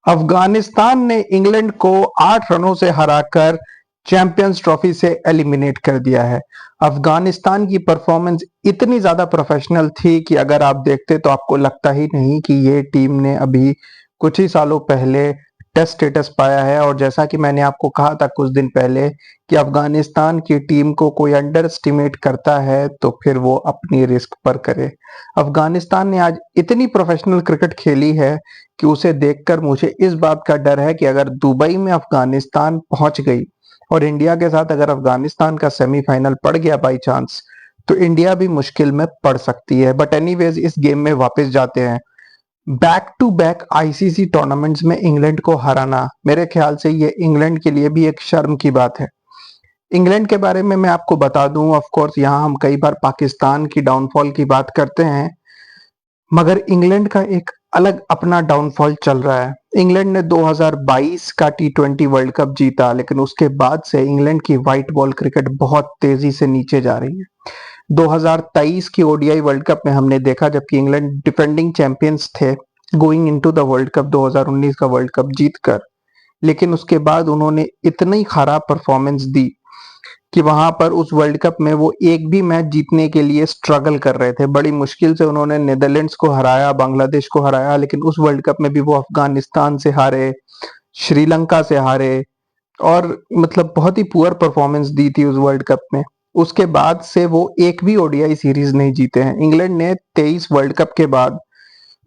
अफगानिस्तान ने इंग्लैंड को 8 रनों से हराकर चैंपियंस ट्रॉफी से एलिमिनेट कर दिया है। अफगानिस्तान की परफॉर्मेंस इतनी ज्यादा प्रोफेशनल थी कि अगर आप देखते तो आपको लगता ही नहीं कि ये टीम ने अभी कुछ ही सालों पहले टेस्ट स्टेटस पाया है। और जैसा कि मैंने आपको कहा था कुछ दिन पहले कि अफगानिस्तान की टीम को कोई अंडर एस्टिमेट करता है तो फिर वो अपनी रिस्क पर करे। अफगानिस्तान ने आज इतनी प्रोफेशनल क्रिकेट खेली है कि उसे देखकर मुझे इस बात का डर है कि अगर दुबई में अफगानिस्तान पहुंच गई और इंडिया के साथ अगर अफगानिस्तान का सेमीफाइनल पड़ गया बाई चांस, तो इंडिया भी मुश्किल में पड़ सकती है। बट एनीवेज इस गेम में वापस जाते हैं। Back to back ICC tournaments में इंग्लैंड को हराना, मेरे ख्याल से ये इंग्लैंड के लिए भी एक शर्म की बात है। इंग्लैंड के बारे में मैं आपको बता दूं, ऑफ कोर्स यहाँ हम कई बार पाकिस्तान की डाउनफॉल की बात करते हैं, मगर इंग्लैंड का एक अलग अपना डाउनफॉल चल रहा है। इंग्लैंड ने 2022 का टी20 वर्ल्ड कप जीता, लेकिन उसके बाद से इंग्लैंड की व्हाइट बॉल क्रिकेट बहुत तेजी से नीचे जा रही है। 2023 की ओडीआई वर्ल्ड कप में हमने देखा, जबकि इंग्लैंड डिफेंडिंग चैंपियंस थे going into the world cup 2019 का वर्ल्ड कप जीतकर, लेकिन उसके बाद उन्होंने इतनी खराब परफॉर्मेंस दी कि वहां पर उस वर्ल्ड कप में वो एक भी मैच जीतने के लिए स्ट्रगल कर रहे थे। बड़ी मुश्किल से उन्होंने नीदरलैंड्स को हराया, बांग्लादेश को हराया, लेकिन उस वर्ल्ड कप में भी वो अफगानिस्तान से हारे, श्रीलंका से हारे और मतलब बहुत ही पुअर परफॉर्मेंस दी थी उस वर्ल्ड कप में। उसके बाद से वो एक भी ओडीआई सीरीज नहीं जीते हैं। इंग्लैंड ने 23 वर्ल्ड कप के बाद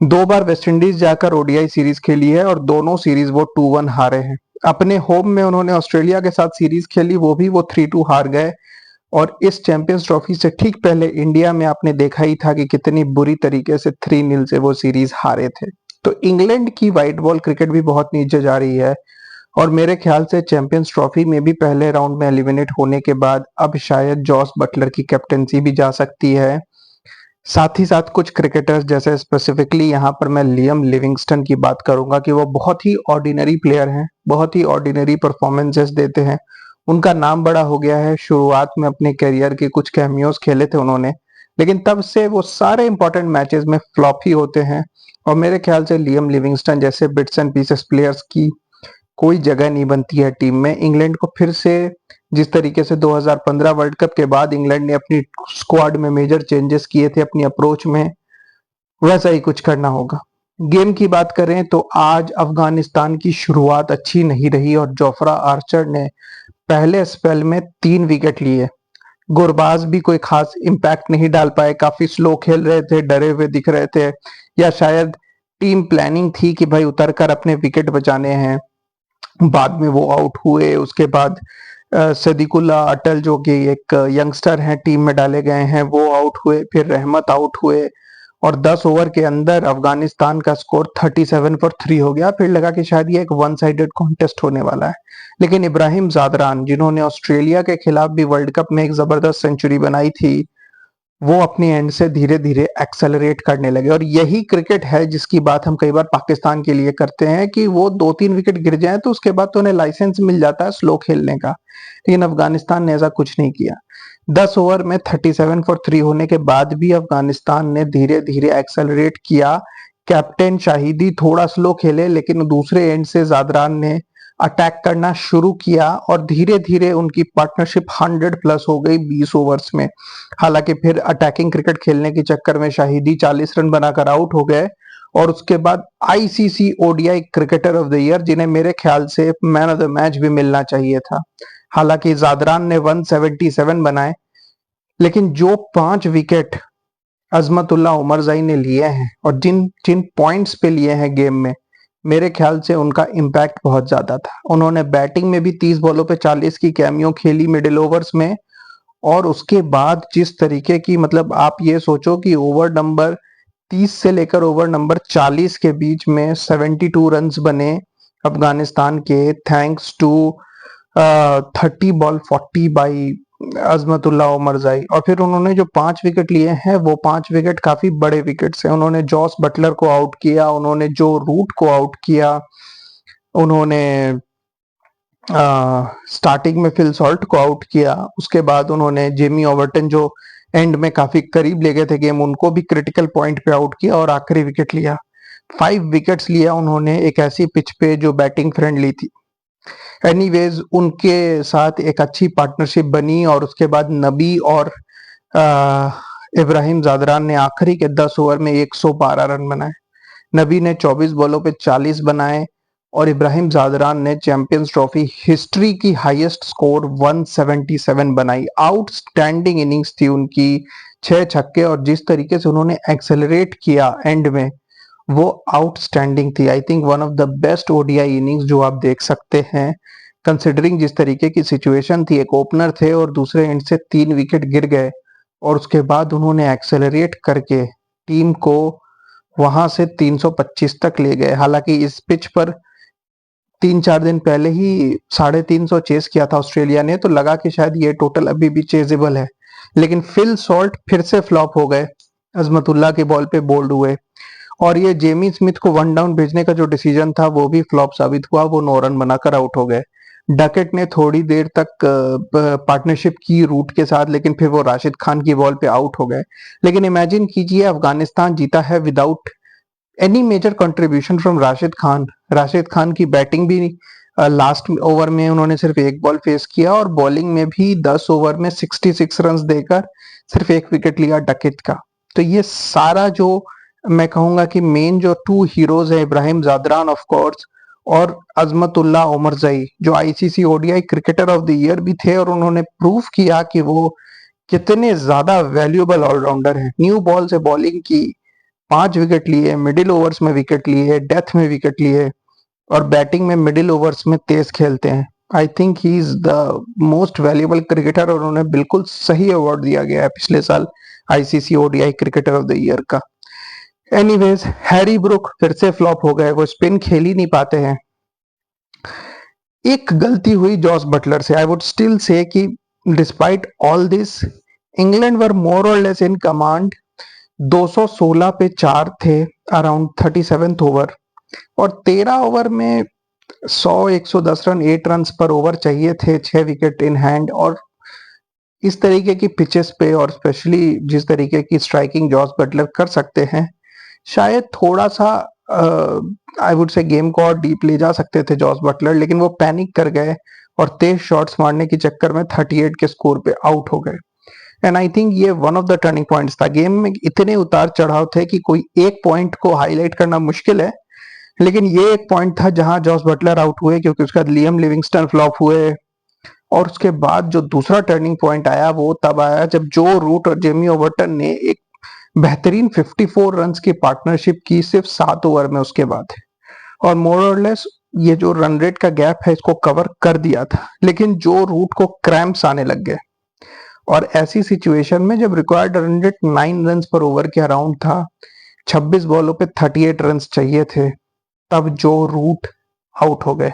2 बार वेस्ट इंडीज जाकर ओडीआई सीरीज खेली है और दोनों सीरीज वो 2-1 हारे हैं। अपने होम में उन्होंने ऑस्ट्रेलिया के साथ सीरीज खेली, वो भी वो 3-2 हार गए। और इस चैंपियंस ट्रॉफी से ठीक पहले इंडिया में आपने देखा ही था कि कितनी बुरी तरीके से 3-0 से वो सीरीज हारे थे। तो इंग्लैंड की व्हाइट बॉल क्रिकेट भी बहुत नीचे जा रही है और मेरे ख्याल से चैंपियंस ट्रॉफी में भी पहले राउंड में एलिमिनेट होने के बाद अब शायद जॉस बटलर की कैप्टनसी भी जा सकती है। साथ ही साथ कुछ क्रिकेटर्स, जैसे स्पेसिफिकली यहाँ पर मैं लियम लिविंगस्टन की बात करूंगा कि वो बहुत ही ऑर्डिनरी प्लेयर हैं, बहुत ही ऑर्डिनरी परफॉर्मेंसेस देते हैं। उनका नाम बड़ा हो गया है, शुरुआत में अपने करियर के कुछ कैमियोज खेले थे उन्होंने, लेकिन तब से वो सारे इंपॉर्टेंट मैचेस में फ्लॉप ही होते हैं। और मेरे ख्याल से लियम लिविंगस्टन जैसे बिट्स एंड पीसेस प्लेयर्स की कोई जगह नहीं बनती है टीम में। इंग्लैंड को फिर से जिस तरीके से 2015 वर्ल्ड कप के बाद इंग्लैंड ने अपनी स्क्वाड में मेजर चेंजेस किए थे अपनी अप्रोच में, वैसा ही कुछ करना होगा। गेम की बात करें तो आज अफगानिस्तान की शुरुआत अच्छी नहीं रही और जोफ्रा आर्चर ने पहले स्पेल में 3 विकेट लिए। गुरबाज भी कोई खास इम्पैक्ट नहीं डाल पाए, काफी स्लो खेल रहे थे, डरे हुए दिख रहे थे, या शायद टीम प्लानिंग थी कि भाई उतरकर अपने विकेट बचाने हैं। बाद में वो आउट हुए। उसके बाद सदीकुल्ला अटल जो कि एक यंगस्टर हैं टीम में डाले गए हैं, वो आउट हुए, फिर रहमत आउट हुए और 10 ओवर के अंदर अफगानिस्तान का स्कोर 37 फॉर 3 हो गया। फिर लगा कि शायद ये एक वन साइडेड कॉन्टेस्ट होने वाला है, लेकिन इब्राहिम जादरान, जिन्होंने ऑस्ट्रेलिया के खिलाफ भी वर्ल्ड कप में एक जबरदस्त सेंचुरी बनाई थी, वो अपनी एंड से धीरे धीरे एक्सेलरेट करने लगे। और यही क्रिकेट है जिसकी बात हम कई बार पाकिस्तान के लिए करते हैं कि वो 2-3 विकेट गिर जाए तो उसके बाद तो उन्हें लाइसेंस मिल जाता है स्लो खेलने का, लेकिन अफगानिस्तान ने ऐसा कुछ नहीं किया। 10 ओवर में 37 फॉर 3 होने के बाद भी अफगानिस्तान ने धीरे धीरे एक्सेलरेट किया। कैप्टन शाहिदी थोड़ा स्लो खेले, लेकिन दूसरे एंड से जादरान ने अटैक करना शुरू किया और धीरे धीरे उनकी पार्टनरशिप 100 प्लस हो गई 20 ओवर्स में। हालांकि फिर अटैकिंग क्रिकेट खेलने के चक्कर में शाहिदी 40 रन बनाकर आउट हो गए और उसके बाद ICC ODI cricketer of the year, जिन्हें मेरे ख्याल से मैन ऑफ द मैच भी मिलना चाहिए था। हालांकि जादरान ने 177 बनाए, लेकिन जो 5 विकेट अजमतुल्ला उमरजाई ने लिए हैं और जिन जिन पॉइंट्स पे लिए हैं गेम में, मेरे ख्याल से उनका इम्पैक्ट बहुत ज्यादा था। उन्होंने बैटिंग में भी 30 बॉलों पे 40 की कैमियो खेली मिडिल ओवर्स में, और उसके बाद जिस तरीके की, मतलब आप ये सोचो कि ओवर नंबर 30 से लेकर ओवर नंबर 40 के बीच में 72 रन्स बने अफगानिस्तान के, thanks to 30 ball 40 by Azmatullah Omarzai. और फिर उन्होंने जो 5 विकेट लिए हैं वो 5 विकेट काफी बड़े विकेट्स हैं। उन्होंने जॉस बटलर को आउट किया, उन्होंने जो रूट को आउट किया, उन्होंने स्टार्टिंग में फिल सॉल्ट को आउट किया, उसके बाद उन्होंने जेमी ओवर्टन जो एंड में काफी करीब ले गए थे गेम, उनको भी क्रिटिकल पॉइंट पे आउट किया और आखिरी विकेट लिया। 5 विकेट्स लिया उन्होंने एक ऐसी पिच पे जो बैटिंग फ्रेंडली थी। एनीवेज उनके साथ एक अच्छी पार्टनरशिप बनी और उसके बाद नबी और इब्राहिम जादरान ने आखिरी के 10 ओवर में 112 रन बनाए। नबी ने 24 बॉलों पे 40 बनाए और इब्राहिम जादरान ने चैंपियंस ट्रॉफी हिस्ट्री की हाईएस्ट स्कोर 177 बनाई। आउटस्टैंडिंग इनिंग्स थी उनकी, 6 छक्के और जिस तरीके से उन्होंने एक्सेलरेट किया एंड में वो आउटस्टैंडिंग थी। I think one of the best ODI innings जो आप देख सकते हैं, कंसिडरिंग जिस तरीके की सिचुएशन थी। एक ओपनर थे और दूसरे एंड से 3 विकेट गिर गए और उसके बाद उन्होंने एक्सेलरेट करके टीम को वहां से 325 तक ले गए। हालांकि इस पिच पर 3-4 दिन पहले ही 350 चेस किया था ऑस्ट्रेलिया ने, तो लगा कि शायद ये टोटल अभी भी चेजेबल है, लेकिन फिल सॉल्ट फिर से फ्लॉप हो गए, अजमतुल्ला के बॉल पे बोल्ड हुए और ये जेमी स्मिथ को वन डाउन भेजने का जो डिसीजन था वो भी फ्लॉप साबित हुआ। वो 9 रन बनाकर आउट हो गए। डकेट ने थोड़ी देर तक पार्टनरशिप की रूट के साथ, लेकिन फिर वो राशिद खान की बॉल पे आउट हो गए। लेकिन इमेजिन कीजिए अफगानिस्तान जीता है without any major contribution from Rashid Khan. Rashid Khan की बैटिंग भी लास्ट ओवर में उन्होंने सिर्फ एक बॉल फेस किया और बॉलिंग में भी 10 ओवर में 66 रन देकर सिर्फ एक विकेट लिया डकेट का। तो ये सारा जो मैं कहूंगा कि मेन जो 2 हीरोज है, इब्राहिम जादरान ऑफ कोर्स और अजमतुल्ला ओमरजई, जो ICC ODI cricketer of the year भी थे और उन्होंने प्रूव किया कि वो कितने ज्यादा वैल्यूएबल ऑलराउंडर हैं। न्यू बॉल से बॉलिंग की, 5 विकेट लिए, मिडिल ओवर्स में विकेट लिए, डेथ में विकेट लिए और बैटिंग में मिडिल ओवर्स में तेज खेलते हैं। I think he is the most valuable cricketer और उन्हें बिल्कुल सही अवार्ड दिया गया है पिछले साल ICC ODI cricketer of the year का। एनीवेज हैरी ब्रुक फिर से फ्लॉप हो गए, वो स्पिन खेल ही नहीं पाते हैं। एक गलती हुई जॉस बटलर से। आई वुड स्टिल से कि despite all this England were more और लेस इन कमांड। 216 पे 4 थे अराउंड 37th ओवर और 13 ओवर में 100-110 रन 8 रन पर ओवर चाहिए थे, 6 विकेट इन हैंड। और इस तरीके की पिचेस पे और स्पेशली जिस तरीके की स्ट्राइकिंग जॉस बटलर कर सकते हैं, शायद थोड़ा सा आई वुड से गेम को और डीप ले जा सकते थे जॉस बटलर, लेकिन वो पैनिक कर गए और तेज शॉट्स मारने के चक्कर में 38 के स्कोर पे आउट हो गए। एंड आई थिंक ये one of the turning points था। गेम में इतने उतार चढ़ाव थे कि कोई एक पॉइंट को हाईलाइट करना मुश्किल है, लेकिन ये एक पॉइंट था जहां जॉस बटलर आउट हुए, क्योंकि उसके बाद लियम लिविंगस्टन फ्लॉप हुए। और उसके बाद जो दूसरा टर्निंग पॉइंट आया वो तब आया जब जो रूट और जेमी ओवर्टन ने एक बेहतरीन 54 रन्स की पार्टनरशिप की सिर्फ 7 ओवर में उसके बाद, और मोर और लेस ये जो रन रेट का गैप है इसको कवर कर दिया था। लेकिन जो रूट को क्रैम्प्स आने लग गए और ऐसी सिचुएशन में जब रिक्वायर्ड रन रेट 9 रन पर ओवर के अराउंड था, 26 बॉलों पे 38 रन चाहिए थे, तब जो रूट आउट हो गए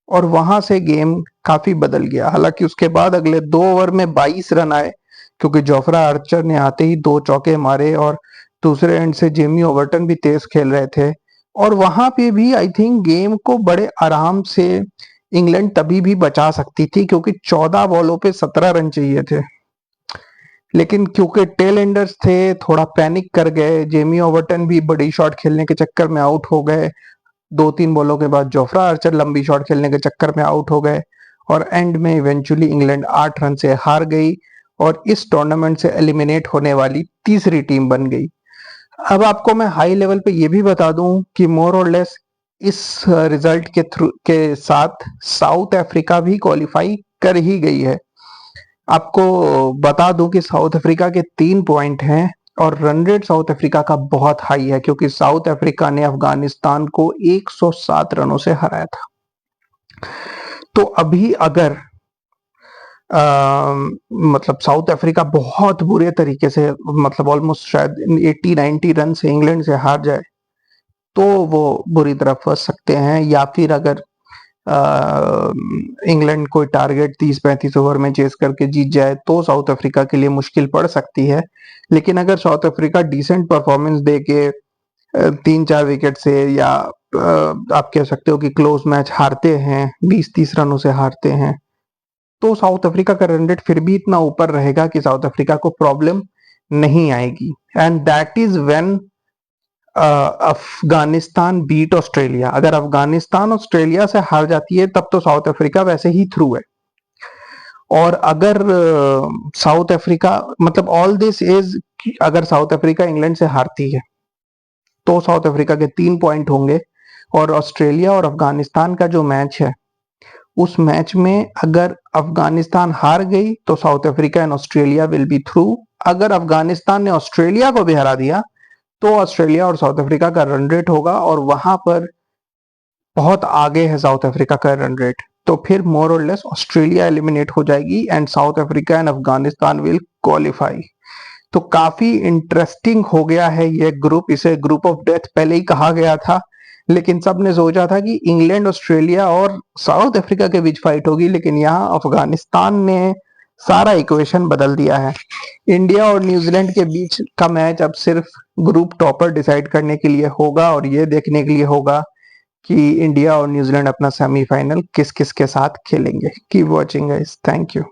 और वहां से गेम काफी बदल गया। हालांकि उसके बाद अगले 2 ओवर में 22 रन आए, क्योंकि जोफ्रा आर्चर ने आते ही 2 चौके मारे और दूसरे एंड से जेमी ओवर्टन भी तेज खेल रहे थे। और वहां पे भी आई थिंक गेम को बड़े आराम से इंग्लैंड तभी भी बचा सकती थी, क्योंकि 14 बॉलों पे 17 रन चाहिए थे। लेकिन क्योंकि टेल एंडर्स थे, थोड़ा पैनिक कर गए। जेमी ओवर्टन भी बड़ी शॉट खेलने के चक्कर में आउट हो गए। 2-3 बॉलों के बाद जोफ्रा आर्चर लंबी शॉट खेलने के चक्कर में आउट हो गए और एंड में इवेंचुअली इंग्लैंड 8 रन से हार गई और इस टूर्नामेंट से एलिमिनेट होने वाली तीसरी टीम बन गई। अब आपको मैं हाई लेवल पे ये भी बता दूं कि मोर और लेस इस रिजल्ट के थ्रू के साथ साउथ अफ्रीका भी क्वालिफाई कर ही गई है। आपको बता दूं कि साउथ अफ्रीका के 3 पॉइंट हैं और रन रेट साउथ अफ्रीका का बहुत हाई है, क्योंकि साउथ अफ्रीका ने अफगानिस्तान को 107 रनों से हराया था। तो अभी अगर मतलब साउथ अफ्रीका बहुत बुरे तरीके से, मतलब ऑलमोस्ट शायद 80-90 रन से इंग्लैंड से हार जाए तो वो बुरी तरह फंस सकते हैं, या फिर अगर इंग्लैंड कोई टारगेट 30-35 ओवर में चेस करके जीत जाए तो साउथ अफ्रीका के लिए मुश्किल पड़ सकती है। लेकिन अगर साउथ अफ्रीका डिसेंट परफॉर्मेंस दे के 3-4 विकेट से, या आप कह सकते हो कि क्लोज मैच हारते हैं, 20-30 रनों से हारते हैं, तो साउथ अफ्रीका का रन रेट फिर भी इतना ऊपर रहेगा कि साउथ अफ्रीका को प्रॉब्लम नहीं आएगी। And that is when Afghanistan beat Australia. अगर अफगानिस्तान ऑस्ट्रेलिया से हार जाती है तब तो साउथ अफ्रीका वैसे ही थ्रू है। और अगर साउथ अफ्रीका, मतलब ऑल दिस इज, अगर साउथ अफ्रीका इंग्लैंड से हारती है तो साउथ अफ्रीका के 3 पॉइंट होंगे, और ऑस्ट्रेलिया और अफगानिस्तान का जो मैच है उस मैच में अगर अफगानिस्तान हार गई तो south Africa and Australia will be through. अगर अफगानिस्तान ने ऑस्ट्रेलिया को भी हरा दिया तो ऑस्ट्रेलिया और साउथ अफ्रीका का रन रेट होगा, और वहां पर बहुत आगे है साउथ अफ्रीका का रन रेट, तो फिर मोर और लेस ऑस्ट्रेलिया एलिमिनेट हो जाएगी and south Africa and Afghanistan will qualify. तो काफी इंटरेस्टिंग हो गया है ये ग्रुप। इसे ग्रुप ऑफ डेथ पहले ही कहा गया था, लेकिन सबने सोचा था कि इंग्लैंड, ऑस्ट्रेलिया और साउथ अफ्रीका के बीच फाइट होगी, लेकिन यहाँ अफगानिस्तान ने सारा इक्वेशन बदल दिया है। इंडिया और न्यूजीलैंड के बीच का मैच अब सिर्फ ग्रुप टॉपर डिसाइड करने के लिए होगा, और ये देखने के लिए होगा कि इंडिया और न्यूजीलैंड अपना सेमीफाइनल किस किस के साथ खेलेंगे। Keep watching guys, thank you.